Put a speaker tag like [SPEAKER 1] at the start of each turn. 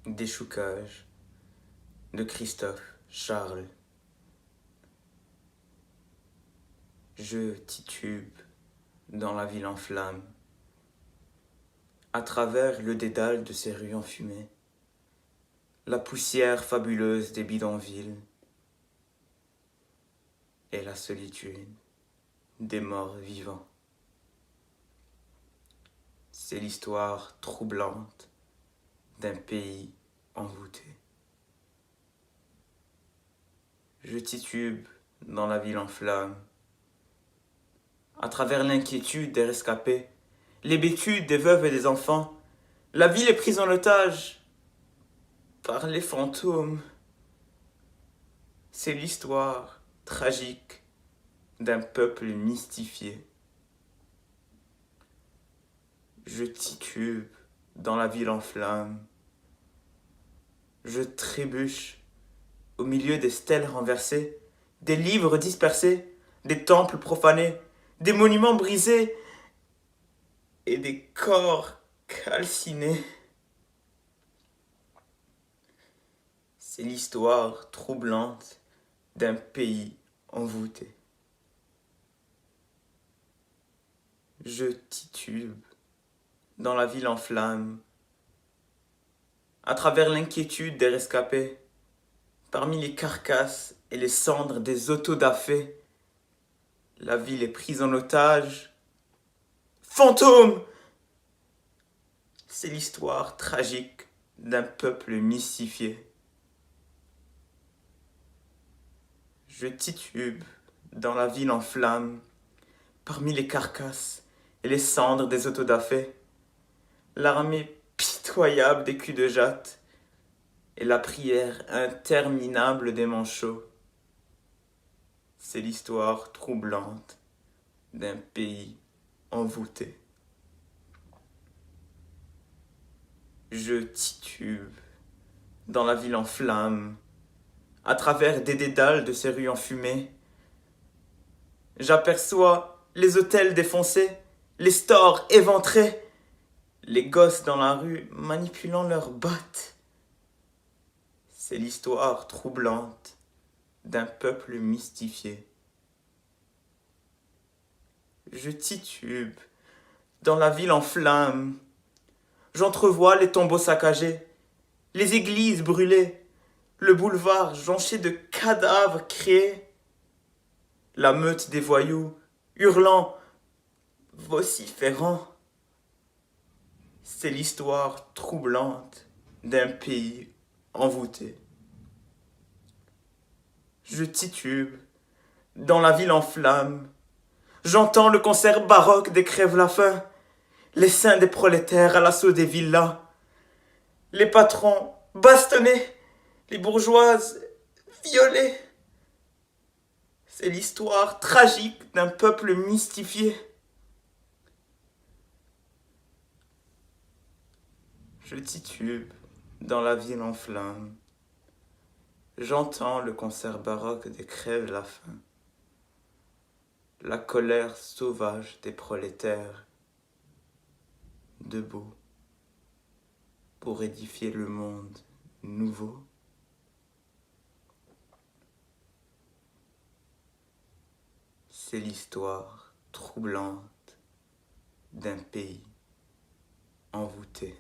[SPEAKER 1] Déchoucage de Christophe Charles. Je titube dans la ville en flammes, à travers le dédale de ces rues enfumées, la poussière fabuleuse des bidonvilles et la solitude des morts vivants. C'est l'histoire troublante d'un pays envoûté. Je titube dans la ville en flammes, à travers l'inquiétude des rescapés, l'hébétude des veuves et des enfants. La ville est prise en otage par les fantômes. C'est l'histoire tragique d'un peuple mystifié. Je titube dans la ville en flammes. Je trébuche au milieu des stèles renversées, des livres dispersés, des temples profanés, des monuments brisés et des corps calcinés. C'est l'histoire troublante d'un pays envoûté. Je titube dans la ville en flammes, à travers l'inquiétude des rescapés, parmi les carcasses et les cendres des autodafés. La ville est prise en otage. Fantôme! C'est l'histoire tragique d'un peuple mystifié. Je titube dans la ville en flammes, parmi les carcasses et les cendres des autodafés. L'armée pitoyable des culs de jatte et la prière interminable des manchots. C'est l'histoire troublante d'un pays envoûté. Je titube dans la ville en flammes, à travers des dédales de ces rues enfumées. J'aperçois les hôtels défoncés, les stores éventrés, les gosses dans la rue manipulant leurs bottes. C'est l'histoire troublante d'un peuple mystifié. Je titube dans la ville en flammes. J'entrevois les tombeaux saccagés, les églises brûlées, le boulevard jonché de cadavres créés, la meute des voyous, hurlant, vociférant. C'est l'histoire troublante d'un pays envoûté. Je titube dans la ville en flammes. J'entends le concert baroque des crève-la-faim, les seins des prolétaires à l'assaut des villas, les patrons bastonnés, les bourgeoises violées. C'est l'histoire tragique d'un peuple mystifié. Je titube dans la ville en flammes. J'entends le concert baroque des crève-la-faim, la colère sauvage des prolétaires, debout pour édifier le monde nouveau. C'est l'histoire troublante d'un pays envoûté.